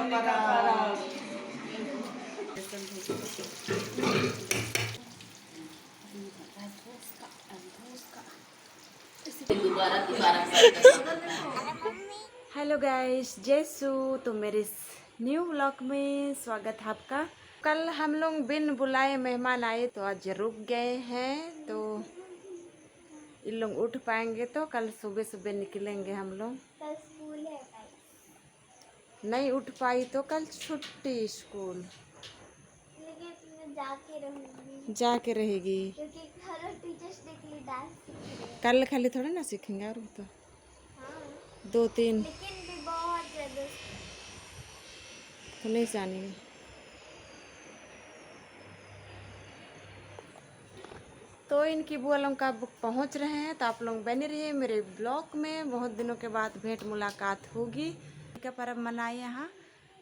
Hello guys, जैसू तो मेरे new vlog में स्वागत है आपका। कल हम लोग बिन बुलाए मेहमान आए तो आज रुक गए हैं, तो इन लोग उठ पाएंगे तो कल सुबह सुबह निकलेंगे हम लोग। कल स्कूल है भाई। नहीं उठ पाई तो कल छुट्टी स्कूल। लेकिन मैं जाके रहूंगी। जाके रहेगी क्योंकि हर टीचर्स डे के लिए डांस सीख रहे हैं। कल खाली थोड़ा ना सीखेंगे, और तो हाँ। 2-3 लेकिन भी बहुत ज्यादा तो नहीं जानेंगे। तो इनकी बुआ लोग का पहुंच रहे हैं, तो आप लोग बने रहिए मेरे ब्लॉग में। बहुत दिनों के बाद भेंट मुलाकात होगी। का पर्व मनाए यहाँ,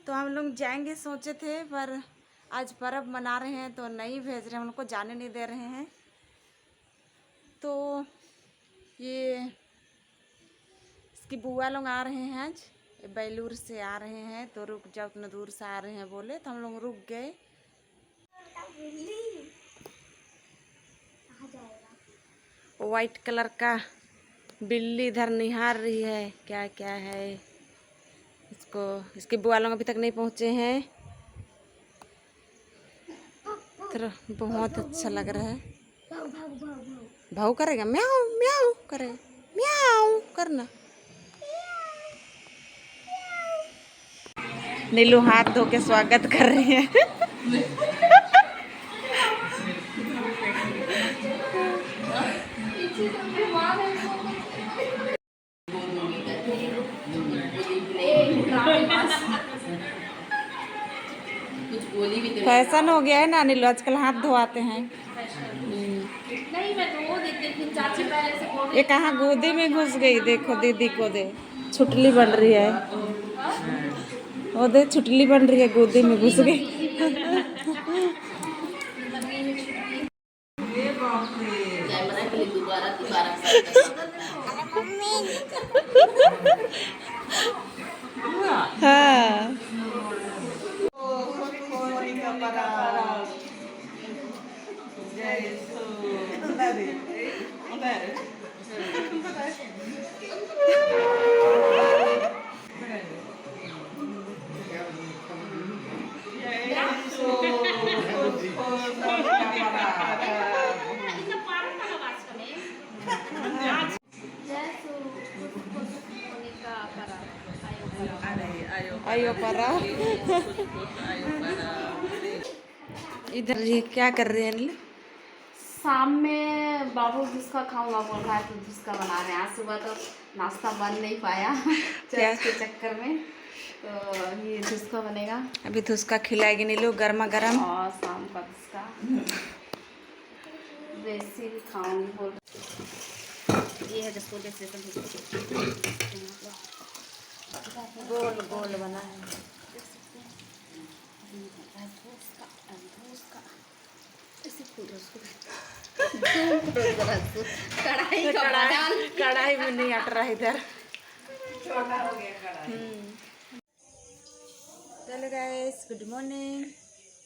तो हम लोग जाएंगे सोचे थे, पर आज पर्व मना रहे हैं तो नहीं भेज रहे हैं, उनको जाने नहीं दे रहे हैं। तो ये इसकी बुआ लोग आ रहे हैं, आज बेलूर से आ रहे हैं, तो रुक जाओ, उतना दूर से आ रहे हैं बोले, तो हम लोग रुक गए। वाइट कलर का बिल्ली इधर निहार रही है, क्या क्या है इसको। इसके बुआ लोग अभी तक नहीं पहुँचे हैं, तो बहुत अच्छा लग रहा है। भाव करेगा, म्याऊ म्याऊ करेगा, म्याऊ करना। नीलू हाथ धो के स्वागत कर रही है। फैशन हो गया है ना नीलू, आजकल हाथ धोआते हैं। ये कहाँ गोदी में घुस गई, देखो दीदी को दे, छुटली बन रही है। वो दे छुटली बन रही है, गोदी में घुस गई। हाँ आयो परा। इधर ये क्या कर रहे हैं नीलू? शाम में बाबू झुसका खाऊंगा बोल रहा है, तो झुसका बना रहे हैं। आज सुबह तो नाश्ता बन नहीं पाया चर्च के चक्कर में, तो ये झुसका बनेगा। अभी तो उसका खिलाएगी नीलू गर्मा गर्म, और शाम का झुसका वैसे भी खाऊंगी बोल। ये है जिसको गोल गोल बना है। कढ़ाई में नहीं हट रहा इधर। चलो गाइस, गुड मॉर्निंग।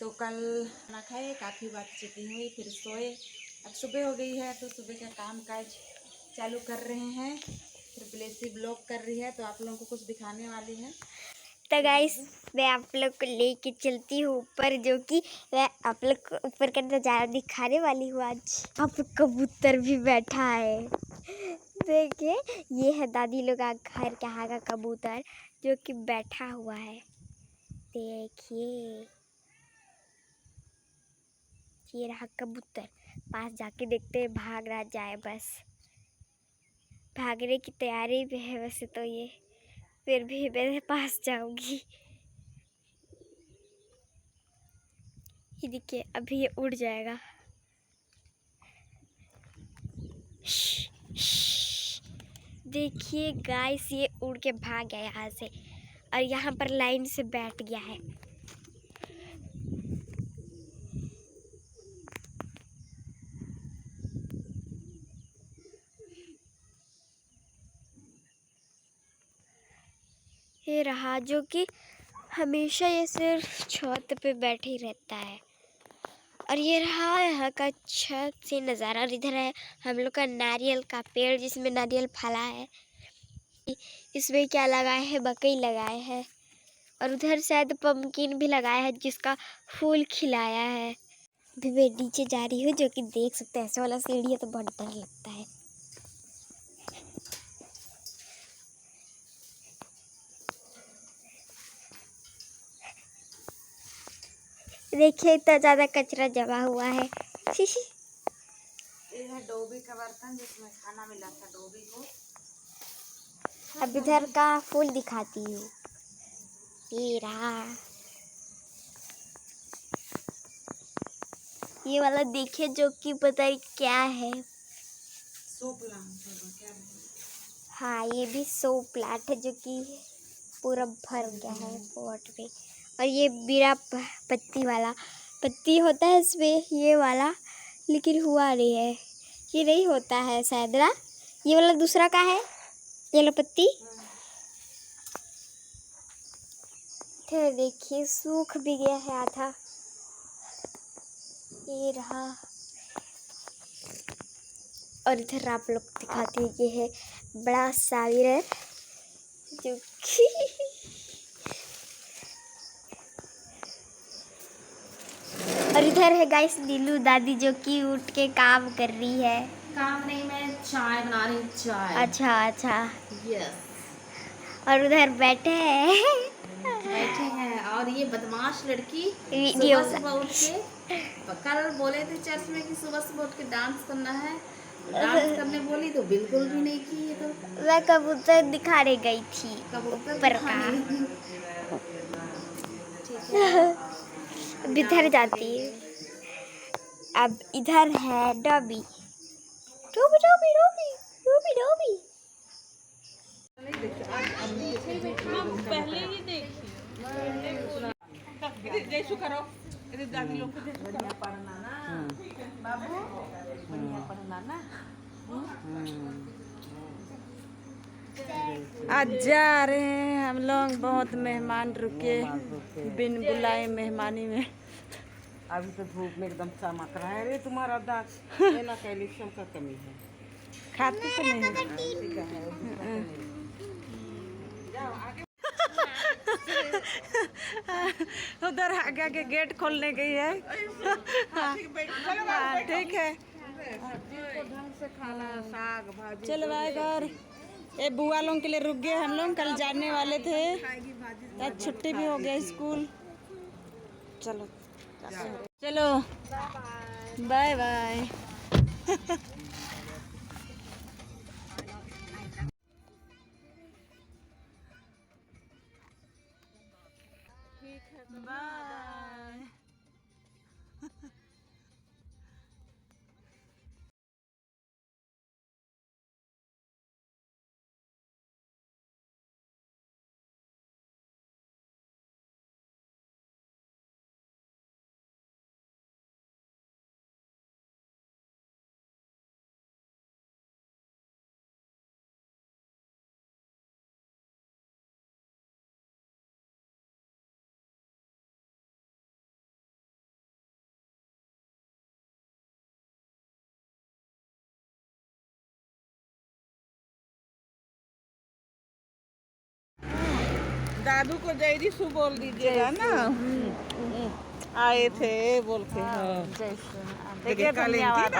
तो कल खाना खाए, काफ़ी बातचीत हुई, फिर सोए। अब सुबह हो गई है, तो सुबह का काम काज चालू कर रहे हैं। फिर ब्लेसी ब्लॉग कर रही है, तो आप लोगों को कुछ दिखाने वाली है। तो गाइस, मैं आप लोग को लेके चलती हूँ ऊपर, जो कि मैं आप लोग को ऊपर का नज़ारा दिखाने वाली हूँ। आज आप कबूतर भी बैठा है, देखिए। ये है दादी लोग का घर के यहाँ का कबूतर, जो कि बैठा हुआ है, देखिए। ये रहा कबूतर, पास जाके देखते हैं, भाग रहा जाए बस। भागने की तैयारी भी है वैसे तो ये, फिर भी मेरे पास जाऊंगी। ये देखिए, अभी ये उड़ जाएगा। देखिए गाइस, ये उड़ के भाग गया यहाँ से, और यहाँ पर लाइन से बैठ गया है। ये रहा, जो कि हमेशा ये सिर्फ छत पे बैठे ही रहता है। और ये रहा यहाँ का छत से नज़ारा। और इधर है हम लोग का नारियल का पेड़ जिसमें नारियल फला है। इसमें क्या लगाए है, मकई लगाए हैं। और उधर शायद पम्पकिन भी लगाया है जिसका फूल खिलाया है। अभी मैं नीचे जा रही हूँ, जो कि देख सकते हैं ऐसे वाला सीढ़ी है तो बहुत डर लगता है। देखिए इतना ज़्यादा कचरा जमा हुआ है। ये है डोबी का बर्तन जिसमें खाना मिला था डोबी को। अब इधर का फूल दिखाती हूँ। ये रहा, ये वाला देखिए जो कि पता नहीं क्या है। सो प्लांट क्या है? हाँ ये भी सो प्लांट है जो कि पूरा भर गया है पॉट में। और ये बिना पत्ती वाला पत्ती होता है इसमें, ये वाला, लेकिन हुआ नहीं है। ये नहीं होता है शायद ना, ये वाला दूसरा का है, ये लो पत्ती। फिर देखिए सूख भी गया है आधा। ये रहा। और इधर आप लोग दिखाते हैं, ये है बड़ा सा मिरर जो कि और इधर है गाइस नीलू दादी जो कि उठ के काम कर रही है। काम नहीं, मैं चाय बना रही हूँ, चाय। अच्छा अच्छा। यस। और उधर बैठे हैं और ये बदमाश लड़की वीडियो सुबह सुबह उठ के, कल बोले थे चर्च में कि सुबह सुबह उठ के डांस करना है, डांस करने बोली तो बिल्कुल भी नहीं की। ये तो मैं कबूतर दिखाने गई थी कबूतर ऊपर का। अब इधर जाती है। अब इधर है dobby dobby dobby dobby dobby dobby. पहले ही देखी करो दादी लोग को बढ़िया पढ़ना ना बाबू, बढ़िया पढ़ना ना। आज जा रहे हैं हम लोग, बहुत मेहमान रुके बिन बुलाए मेहमानी में। अभी तो धूप में एकदम चमक रहा है रे तुम्हारा दांत। ये ना कैल्शियम का कमी है। खाती तो नहीं उधर आगे आगे गेट खोलने गई है। हाँ, ठीक है ढंग से खाना, साग भाजी। चलो भाई घर। ये बुआ लोग के लिए रुक गए हम लोग, कल जाने वाले थे, आज छुट्टी भी हो गया स्कूल। चलो चलो बाय बाय। बाय। दादू को जयरी सु बोल दीजिएगा ना। आए थे बोल के। देखिए धन्यवाद।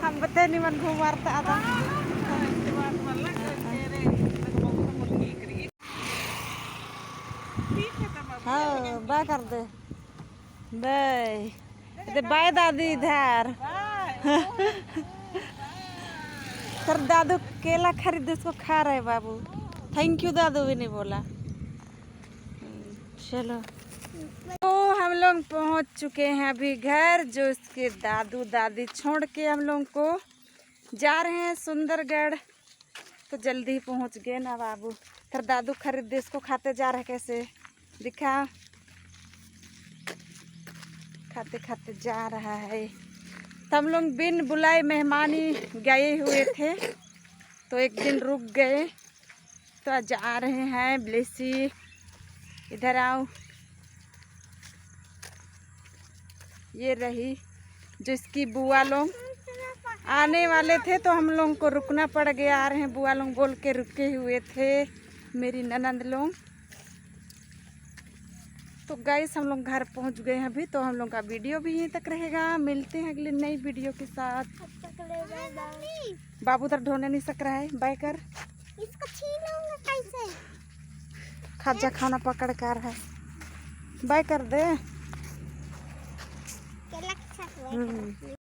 हम बते निमन घुमारता था। हाँ बाय कर दे बाय। बाय दादी इधर। सर दादू केला खरीद उसको खा रहे बाबू। थैंक यू दादू भी नहीं बोला। चलो तो हम लोग पहुंच चुके हैं अभी घर, जो इसके दादू दादी छोड़ के हम लोग को जा रहे हैं सुंदरगढ़। तो जल्दी ही पहुंच गए ना बाबू। फिर दादू खरीद इसको खाते जा रहे, कैसे दिखा, खाते खाते जा रहा है। तो हम लोग बिन बुलाए मेहमानी गए हुए थे, तो एक दिन रुक गए, तो आज आ रहे हैं ब्लेसी, इधर आओ। ये रही जो इसकी बुआ लोग आने वाले थे तो हम लोगों को रुकना पड़ गया। आ रहे हैं बुआ लोग बोल के रुके हुए थे, मेरी ननंद लोग। तो गाइस हम लोग घर पहुंच गए हैं अभी, तो हम लोग का वीडियो भी यहीं तक रहेगा। मिलते हैं अगले नई वीडियो के साथ। बाबू तर ढोने नहीं सक रहा है, बाय कर। इसको छीनूंगा कैसे? खाजा खाना पकड़ कर है, बाय कर दे। केला के साथ